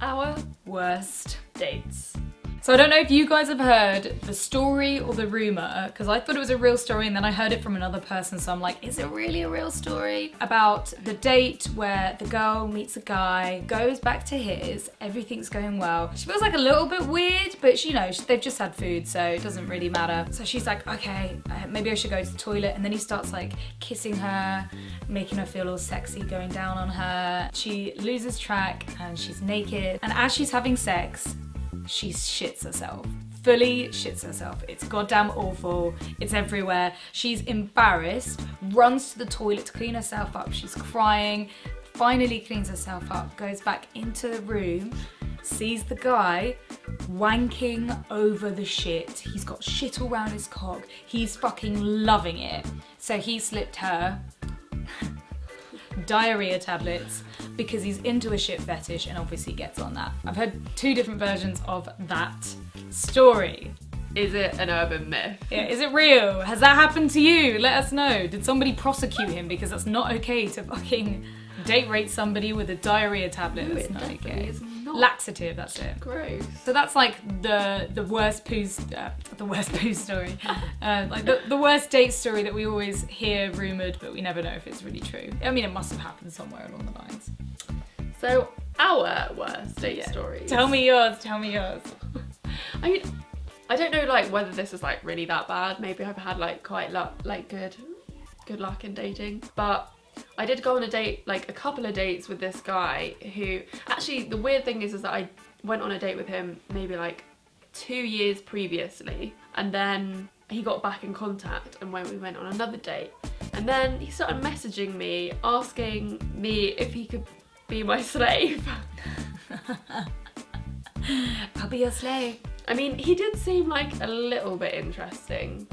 our worst dates. So I don't know if you guys have heard the story or the rumour, because I thought it was a real story and then I heard it from another person, so I'm like, is it really a real story? About the date where the girl meets a guy, goes back to his, everything's going well. She feels like a little bit weird, but she, you know, they've just had food, so it doesn't really matter. So she's like, okay, maybe I should go to the toilet, and then he starts like kissing her, making her feel all sexy, going down on her. She loses track and she's naked, and as she's having sex, she shits herself. Fully shits herself. It's goddamn awful. It's everywhere. She's embarrassed, runs to the toilet to clean herself up. She's crying, finally cleans herself up, goes back into the room, sees the guy wanking over the shit. He's got shit all around his cock. He's fucking loving it. So he slipped her diarrhea tablets because he's into a shit fetish and obviously gets on that. I've heard two different versions of that story. Is it an urban myth? Yeah, is it real? Has that happened to you? Let us know. Did somebody prosecute him? Because that's not okay to fucking date rape somebody with a diarrhea tablet. No, that's it not definitely okay. is not. Laxative, that's it. Gross. So that's like the worst poo story. Like the worst date story that we always hear rumoured, but we never know if it's really true. I mean, it must have happened somewhere along the lines. So our worst date stories. Tell me yours, tell me yours. I mean, I don't know like whether this is like really that bad. Maybe I've had like quite good luck in dating, but I did go on a date, like a couple of dates with this guy who, actually the weird thing is that I went on a date with him maybe like 2 years previously, and then he got back in contact and when we went on another date, and then he started messaging me asking me if he could be my slave. I'll be your slave. I mean, he did seem like a little bit interesting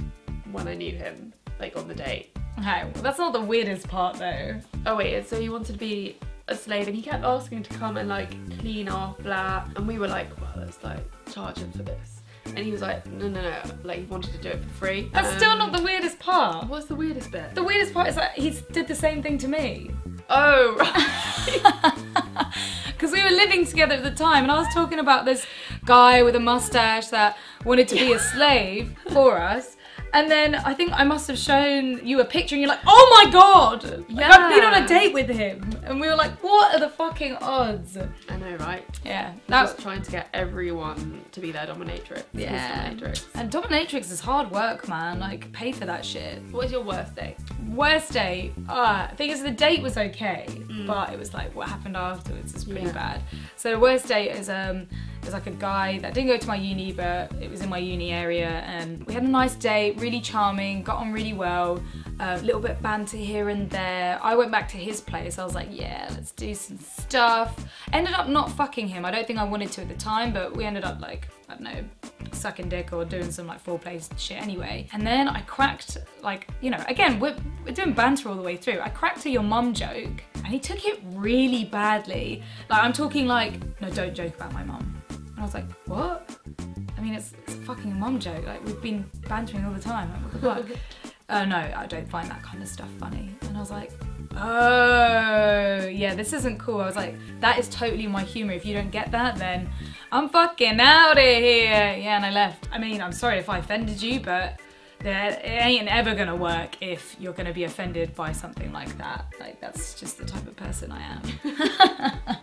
when I knew him, like on the date. Okay, well that's not the weirdest part though. Oh wait, so he wanted to be a slave and he kept asking to come and like clean our flat, and we were like, well, let's like charge him for this. And he was like, no, like he wanted to do it for free. That's still not the weirdest part. What's the weirdest bit? The weirdest part is that he did the same thing to me. Oh, right. Because we were living together at the time and I was talking about this guy with a mustache that wanted to be a slave for us. And then I think I must have shown you a picture and you're like, oh my god! Yeah. Like, I've been on a date with him. And we were like, what are the fucking odds? I know, right? Yeah. Just trying to get everyone to be their dominatrix. Yeah. His dominatrix. And dominatrix is hard work, man. Like, pay for that shit. What was your worst date? Worst date? I think the date was okay, but it was like what happened afterwards is pretty bad. So the worst date is there's like a guy that didn't go to my uni, but it was in my uni area, and we had a nice date, really charming, got on really well, a little bit banter here and there. I went back to his place, I was like, yeah, let's do some stuff. Ended up not fucking him, I don't think I wanted to at the time, but we ended up like, I don't know, sucking dick or doing some like foreplay shit anyway. And then I cracked, like, you know, again, we're doing banter all the way through. I cracked a your mum joke and he took it really badly. Like, I'm talking like, no, don't joke about my mum. And I was like, what? I mean, it's a fucking mum joke. Like, we've been bantering all the time. Like, what the fuck? No, I don't find that kind of stuff funny. And I was like, oh, yeah, this isn't cool. I was like, that is totally my humour. If you don't get that, then I'm fucking out of here. Yeah, and I left. I mean, I'm sorry if I offended you, but it ain't ever gonna work if you're gonna be offended by something like that. Like, that's just the type of person I am.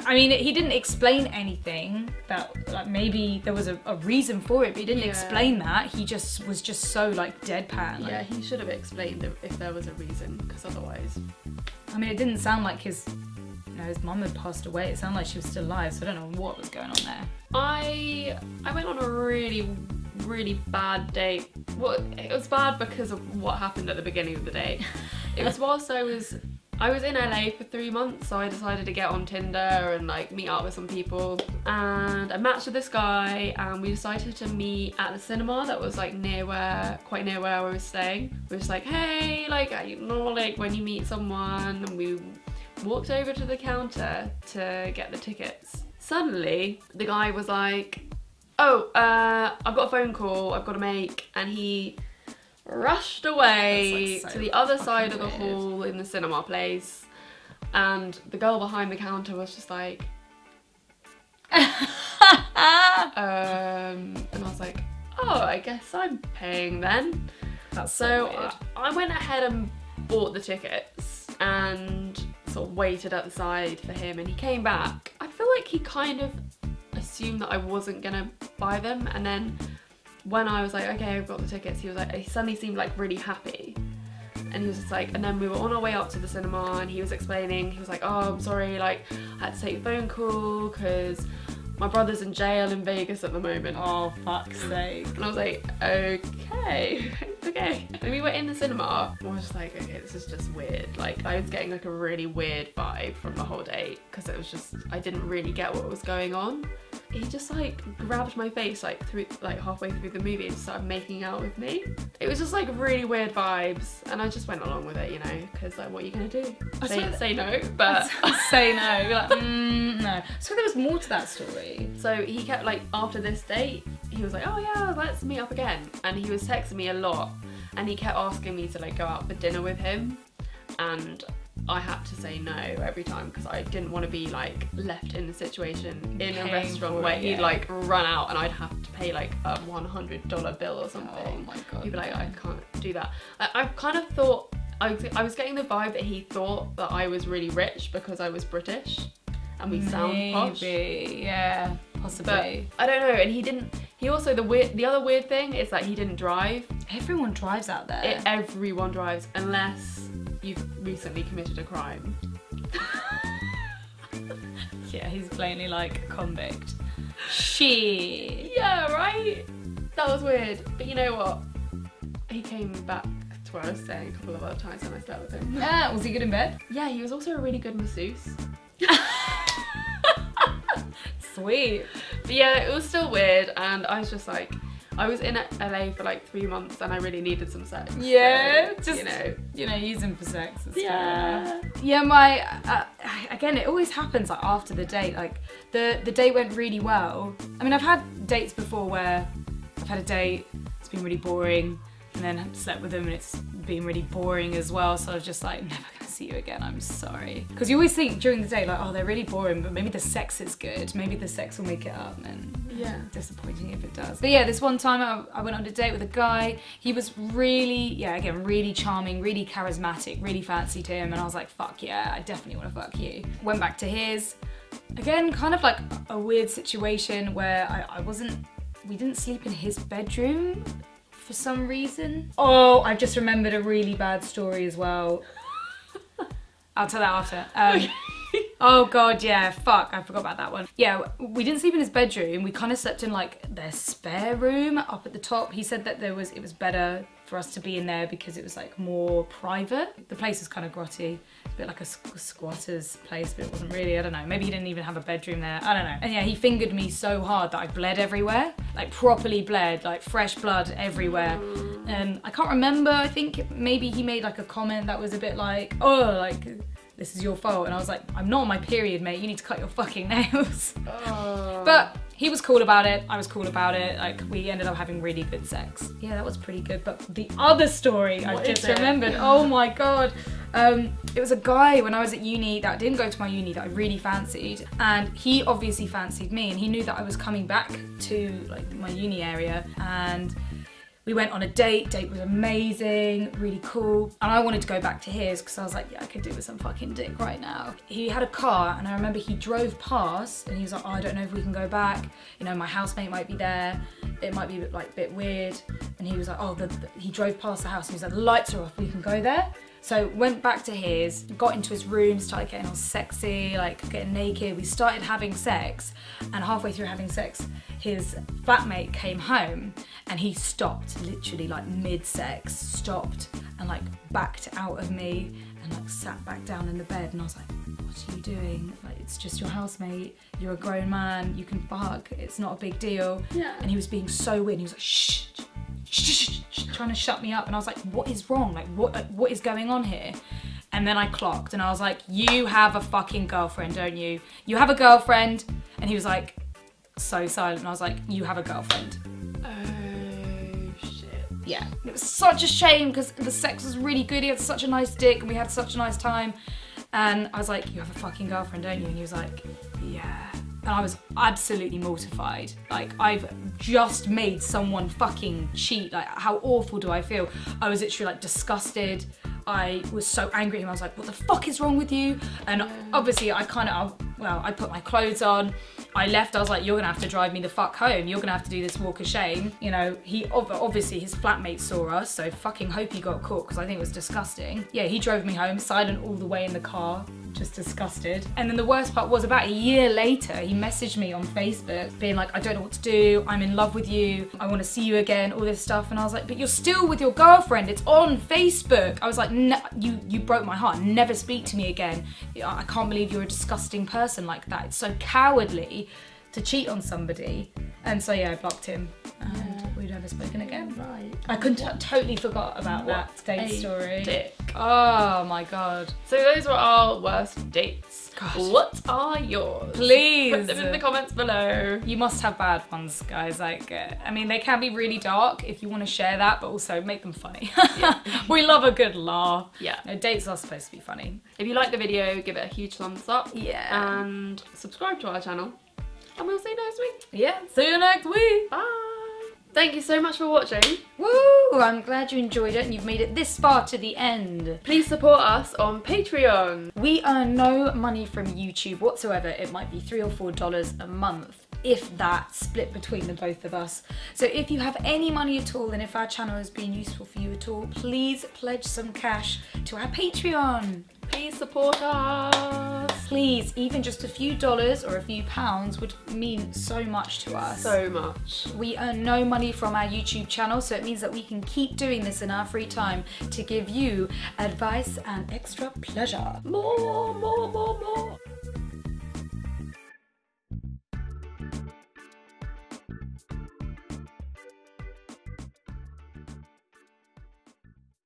I mean, he didn't explain anything that, like, maybe there was a reason for it, but he didn't explain that. He just was just so like deadpan. Like, Yeah, he should have explained if there was a reason, because otherwise. I mean, it didn't sound like his mum had passed away. It sounded like she was still alive, so I don't know what was going on there. I went on a really bad date. Well, it was bad because of what happened at the beginning of the date. It was whilst I was in LA for 3 months, so I decided to get on Tinder and like meet up with some people, and I matched with this guy and we decided to meet at the cinema that was like quite near where I was staying. We were just like, hey, like, you know, like when you meet someone, and we walked over to the counter to get the tickets. Suddenly, the guy was like, oh, I've got a phone call I've got to make, and he rushed away to the other side of the hall in the cinema place, and the girl behind the counter was just like, And I was like, oh, I guess I'm paying then. That's so weird. I went ahead and bought the tickets and sort of waited at the side for him, and he came back. I feel like he kind of assumed that I wasn't gonna buy them, and then when I was like, okay, I've got the tickets, he suddenly seemed like really happy. And he was just like, and then we were on our way up to the cinema and he was explaining, he was like, oh, I'm sorry, like, I had to take a phone call because my brother's in jail in Vegas at the moment. Oh, fuck's sake. And I was like, okay, okay. And we were in the cinema and I was just like, okay, this is just weird. Like, I was getting like a really weird vibe from the whole date because it was just, I didn't really get what was going on. He just like grabbed my face like halfway through the movie and started making out with me. It was just like really weird vibes, and I just went along with it, you know, because like, what are you gonna do? Say no, but say no. You're like, no. So there was more to that story. So he kept like, after this date, he was like, oh yeah, let's meet up again, and he was texting me a lot, and he kept asking me to like go out for dinner with him, and I had to say no every time because I didn't want to be like left in a situation in a restaurant where he'd like run out and I'd have to pay like a $100 bill or something. Oh my god. He'd be like, I can't do that. I kind of thought, I was getting the vibe that he thought that I was really rich because I was British and we sound posh. Yeah, possibly. But I don't know, and he also, the other weird thing is that he didn't drive. Everyone drives out there. Everyone drives unless you've recently committed a crime. Yeah, he's plainly like a convict. Shit. Yeah, right? That was weird. But you know what? He came back to where I was staying a couple of other times and I slept with him. Yeah, was he good in bed? Yeah, he was also a really good masseuse. Sweet. But yeah, it was still weird, and I was just like, I was in LA for like 3 months and I really needed some sex. Yeah, so, just, you know, use him for sex. Yeah. Yeah, my, again, it always happens like after the date, like the date went really well. I mean, I've had dates before where I've had a date, it's been really boring, and then slept with them and it's been really boring as well, so I was just like, never gonna see you again, I'm sorry. Because you always think during the day, like, oh, they're really boring, but maybe the sex is good, maybe the sex will make it up, and yeah, disappointing if it does. But yeah, this one time I went on a date with a guy, he was really, yeah, again, really charming, really charismatic, really fancied him, and I was like, fuck yeah, I definitely want to fuck you. Went back to his, again, kind of like a weird situation where we didn't sleep in his bedroom for some reason. Oh, I just remembered a really bad story as well. I'll tell that after. Oh god, yeah, fuck, I forgot about that one. Yeah, we didn't sleep in his bedroom, we kind of slept in like their spare room up at the top. He said that it was better for us to be in there because it was like more private. The place was kind of grotty, a bit like a squatter's place, but it wasn't really, I don't know. Maybe he didn't even have a bedroom there, I don't know. And yeah, he fingered me so hard that I bled everywhere, like properly bled, like fresh blood everywhere. And I can't remember, I think maybe he made like a comment that was a bit like, oh, like, this is your fault. And I was like, I'm not on my period, mate. You need to cut your fucking nails. Oh. But he was cool about it. I was cool about it. Like, we ended up having really good sex. Yeah, that was pretty good. But the other story I just remembered, oh my God. It was a guy when I was at uni that didn't go to my uni that I really fancied. And he obviously fancied me, and he knew that I was coming back to like my uni area, and we went on a date. Date was amazing, really cool. And I wanted to go back to his because I was like, yeah, I could do with some fucking dick right now. He had a car, and I remember he drove past and he was like, oh, I don't know if we can go back. You know, my housemate might be there. It might be like a bit weird. And he was like, oh, he drove past the house and he was like, the lights are off, we can go there. So went back to his, got into his room, started getting all sexy, like getting naked. We started having sex, and halfway through having sex, his flatmate came home and he stopped, literally like mid-sex, stopped and like backed out of me and like sat back down in the bed, and I was like, what are you doing? Like, it's just your housemate, you're a grown man, you can fuck, it's not a big deal. Yeah. And he was being so weird, he was like, shh, shh, trying to shut me up, and I was like, what is wrong? Like, what is going on here? And then I clocked and I was like, you have a fucking girlfriend, don't you? You have a girlfriend? And he was like, so silent, and I was like, you have a girlfriend. Oh shit. Yeah, it was such a shame because the sex was really good, he had such a nice dick and we had such a nice time, and I was like, you have a fucking girlfriend, don't you? And he was like, yeah. and I was absolutely mortified. Like, I've just made someone fucking cheat. Like, how awful do I feel? I was literally like disgusted. I was so angry at him. I was like, what the fuck is wrong with you? And obviously I I put my clothes on. I left. I was like, you're gonna have to drive me the fuck home. You're gonna have to do this walk of shame. You know, obviously his flatmates saw us, so fucking hope he got caught, because I think it was disgusting. Yeah, he drove me home, silent all the way in the car, just disgusted. And then the worst part was, about a year later, he messaged me on Facebook being like, I don't know what to do. I'm in love with you. I want to see you again, all this stuff. And I was like, but you're still with your girlfriend. It's on Facebook. I was like, no, you broke my heart. Never speak to me again. I can't believe you're a disgusting person like that. It's so cowardly to cheat on somebody. And so yeah, I blocked him, and we've never spoken again. Right. I totally forgot about that date story. Dick. Oh my god. So those were our worst dates. Gosh. What are yours? Please. Put them in the comments below. You must have bad ones, guys. Like, I mean, they can be really dark if you want to share that, but also make them funny. Yeah. We love a good laugh. Yeah. No, dates are supposed to be funny. If you liked the video, give it a huge thumbs up. Yeah. And subscribe to our channel. And we'll see you next week. Yeah. See you next week. Bye. Thank you so much for watching. Woo! I'm glad you enjoyed it and you've made it this far to the end. Please support us on Patreon. We earn no money from YouTube whatsoever. It might be $3 or $4 a month, if that, split between the both of us. So if you have any money at all, and if our channel has been useful for you at all, please pledge some cash to our Patreon. Please support us. Please, even just a few dollars or a few pounds would mean so much to us. So much. We earn no money from our YouTube channel, so it means that we can keep doing this in our free time to give you advice and extra pleasure. More.